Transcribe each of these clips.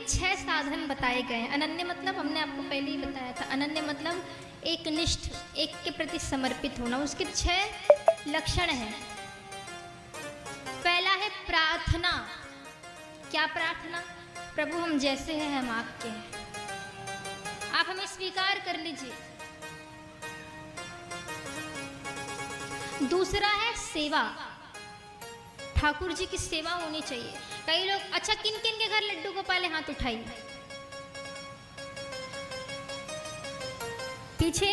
6 साधन बताए गए हैं। अनन्य मतलब हमने आपको पहले ही बताया था, अनन्य मतलब एक निष्ठ, एक के प्रति समर्पित होना। उसके 6 लक्षण हैं। पहला है प्रार्थना। क्या प्रार्थना? प्रभु हम जैसे हैं हम आपके हैं, आप हमें स्वीकार कर लीजिए। दूसरा है सेवा। ठाकुर जी की सेवा होनी चाहिए। कई लोग, अच्छा किन किन के घर लड्डू गोपाल है? हाथ उठाइए। पीछे,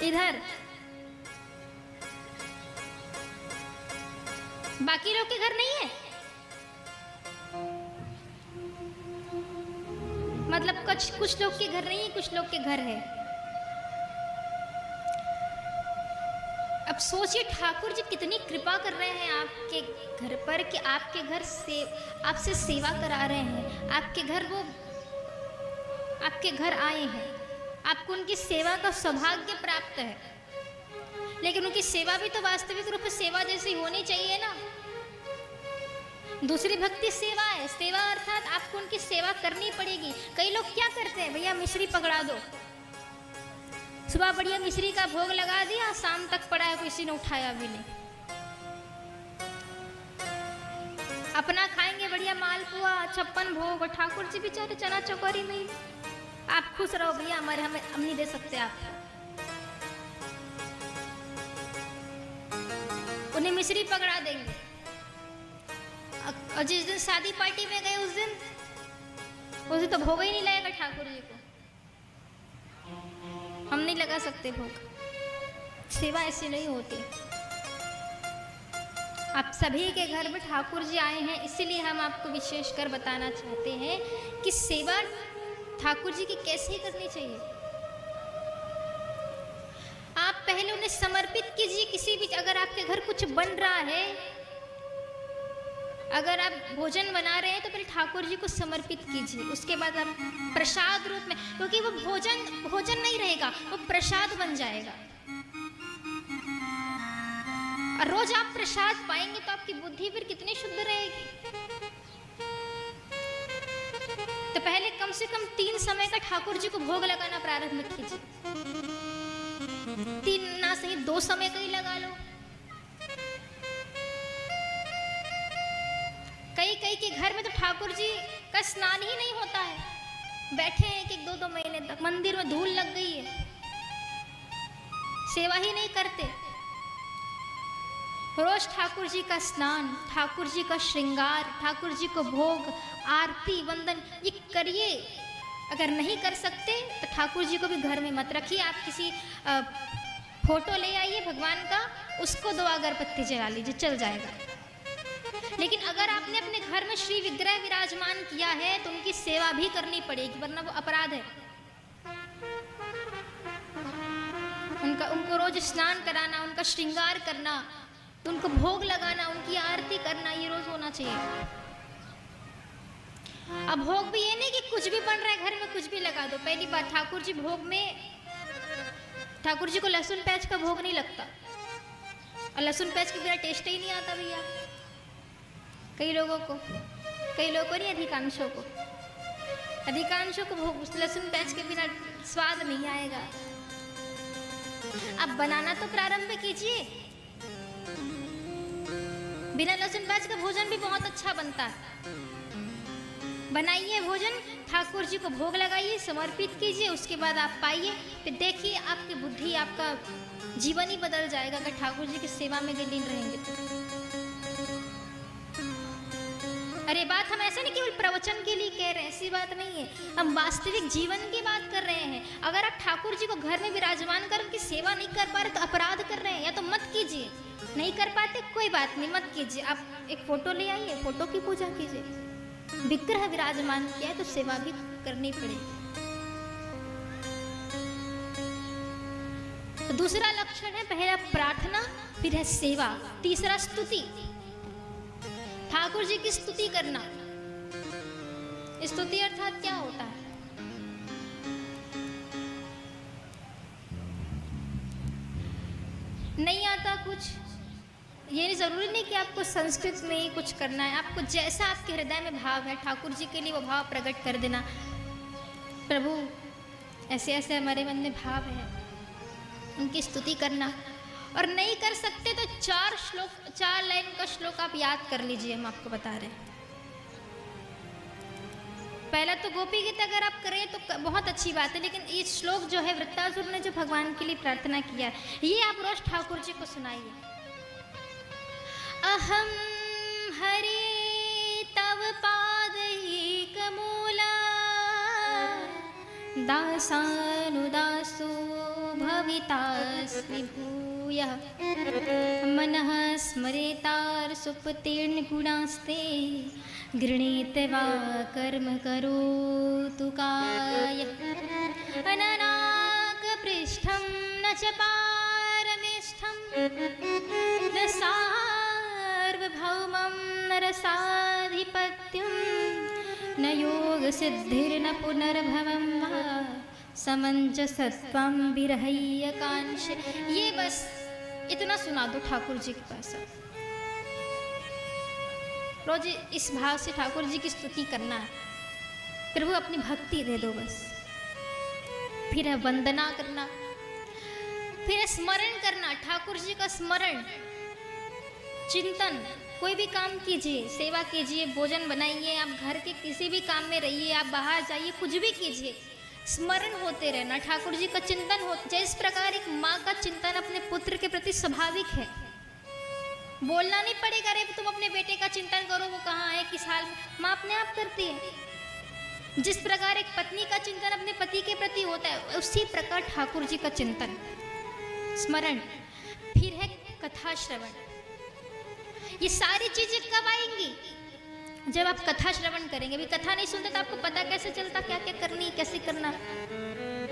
इधर, बाकी लोग के घर नहीं है? मतलब कुछ लोग के घर नहीं है, कुछ लोग के घर है। अब सोचिए ठाकुर जी कितनी कृपा कर रहे हैं आपके घर पर कि आपके घर से आपसे सेवा करा रहे हैं। आपके घर वो आपके घर आए हैं, आपको उनकी सेवा का सौभाग्य प्राप्त है। लेकिन उनकी सेवा भी तो वास्तविक रूप से सेवा जैसी होनी चाहिए ना। दूसरी भक्ति सेवा है। सेवा अर्थात आपको उनकी सेवा करनी पड़ेगी। कई लोग क्या करते हैं, भैया मिश्री पकड़ा दो, सुबह बढ़िया मिश्री का भोग लगा दिया, शाम तक पड़ा है, किसी ने उठाया भी नहीं। अपना खाएंगे बढ़िया मालपुआ, 56 भोग, और ठाकुर जी बेचारे चना चौकरी में ही। आप खुश रहो भैया, हमारे हम नहीं दे सकते आपको। उन्हें मिश्री पकड़ा देंगे। और जिस दिन शादी पार्टी में गए उस दिन तो भोग ही नहीं लगेगा ठाकुर जी को। हम नहीं लगा सकते भोग। सेवा ऐसी नहीं होती। आप सभी के घर में ठाकुर जी आए हैं, इसीलिए हम आपको विशेषकर बताना चाहते हैं कि सेवा ठाकुर जी की कैसे करनी चाहिए। आप पहले उन्हें समर्पित कीजिए। किसी भी, अगर आपके घर कुछ बन रहा है, अगर आप भोजन बना रहे हैं तो पहले ठाकुर जी को समर्पित कीजिए। उसके बाद आप प्रसाद रूप में, क्योंकि वो भोजन नहीं रहेगा, वो प्रसाद बन जाएगा। और रोज आप प्रसाद पाएंगे तो आपकी बुद्धि फिर कितनी शुद्ध रहेगी। तो पहले कम से कम 3 समय का ठाकुर जी को भोग लगाना प्रारंभ कीजिए। 3 ना सही 2 समय का ही लगा लो। कई के घर में तो ठाकुर जी का स्नान ही नहीं होता है। बैठे हैं 1-2 महीने तक, मंदिर में धूल लग गई है, सेवा ही नहीं करते। रोज ठाकुर जी का स्नान, ठाकुर जी का श्रृंगार, ठाकुर जी को भोग, आरती, वंदन ये करिए। अगर नहीं कर सकते तो ठाकुर जी को भी घर में मत रखिए। आप किसी फोटो ले आइए भगवान का, उसको 2 अगरबत्ती जला लीजिए, चल जाएगा। लेकिन अगर आपने अपने घर में श्री विग्रह विराजमान किया है तो उनकी सेवा भी करनी पड़ेगी, वरना वो अपराध है। उनको रोज स्नान कराना, उनका श्रृंगार करना, उनको भोग लगाना, उनकी आरती करना, ये रोज होना चाहिए। अब भोग भी ये नहीं कि कुछ भी बन रहा है घर में कुछ भी लगा दो। पहली बात, ठाकुर जी भोग में, ठाकुर जी को लहसुन प्याज का भोग नहीं लगता, और लहसुन प्याज के बिना टेस्ट ही नहीं आता भैया। कई लोगों को नहीं, अधिकांशों को भोग लहसुन प्याज के बिना स्वाद नहीं आएगा। अब बनाना तो प्रारंभ कीजिए। बिना लहसुन प्याज का भोजन भी बहुत अच्छा बनता है। बनाइए भोजन, ठाकुर जी को भोग लगाइए, समर्पित कीजिए, उसके बाद आप पाइए, फिर देखिए आपकी बुद्धि, आपका जीवन ही बदल जाएगा अगर ठाकुर जी की सेवा में लीन रहेंगे तो। अरे बात हम ऐसे नहीं केवल प्रवचन के लिए कह रहे हैं, ऐसी बात नहीं है, हम वास्तविक जीवन की बात कर रहे हैं। अगर आप ठाकुर जी को घर में विराजमान कर उनकी सेवा नहीं कर पा रहे तो अपराध कर रहे हैं, या तो मत कीजिए। नहीं कर पाते कोई बात नहीं, मत कीजिए। आप एक फोटो ले आइए, फोटो की पूजा कीजिए। विग्रह विराजमान किया है तो सेवा भी करनी पड़ेगी। तो दूसरा लक्षण है, पहला प्रार्थना, फिर है सेवा, तीसरा स्तुति। ठाकुर जी की स्तुति करना। स्तुति अर्थात क्या होता है? नहीं आता कुछ, ये नहीं ज़रूरी नहीं कि आपको संस्कृत में ही कुछ करना है, आपको जैसा आपके हृदय में भाव है ठाकुर जी के लिए वो भाव प्रकट कर देना। प्रभु ऐसे ऐसे हमारे मन में भाव है, उनकी स्तुति करना। और नहीं कर सकते तो 4 लाइन का श्लोक आप याद कर लीजिए, हम आपको बता रहे हैं। पहला तो गोपी गीत अगर आप करें तो बहुत अच्छी बात है, लेकिन ये श्लोक जो है वृत्तासुर ने जो भगवान के लिए प्रार्थना किया, ये आप रोज ठाकुर जी को सुनाइए। अहम हरे तव पादैकमूला दासानुदासो भवितास्मि भूयः मनः स्मरेतार सुपतीर्ण गुणास्ते गृणीत वा कर्म करोतु काय अननाक पृष्ठं न च पारमेष्ठं न सार्वभौमं न रसाधिपत्यं न योग सिद्धिर्न पुनर्भवं वा समंजसत्वं विरहय्य कांश। ये बस इतना सुना दो ठाकुर जी के पास। रोज इस भाव से ठाकुर जी की स्तुति करना है, प्रभु अपनी भक्ति दे दो बस। फिर है वंदना करना, फिर है स्मरण करना, ठाकुर जी का स्मरण, चिंतन। कोई भी काम कीजिए, सेवा कीजिए, भोजन बनाइए, आप घर के किसी भी काम में रहिए, आप बाहर जाइए, कुछ भी कीजिए, स्मरण होते रहना, ठाकुर जी का चिंतन हो। जिस प्रकार एक माँ का चिंतन अपने पुत्र के प्रति स्वाभाविक है, बोलना नहीं पड़ेगा रे तुम अपने बेटे का चिंतन करो, वो कहाँ है, किस हाल में, माँ अपने आप करती है। जिस प्रकार एक पत्नी का चिंतन अपने पति के प्रति होता है, उसी प्रकार ठाकुर जी का चिंतन, स्मरण। फिर है कथा श्रवण। ये सारी चीजें कब आएंगी? जब आप कथा श्रवण करेंगे। अभी कथा नहीं सुनते तो आपको पता कैसे चलता क्या क्या करनी, कैसे करना।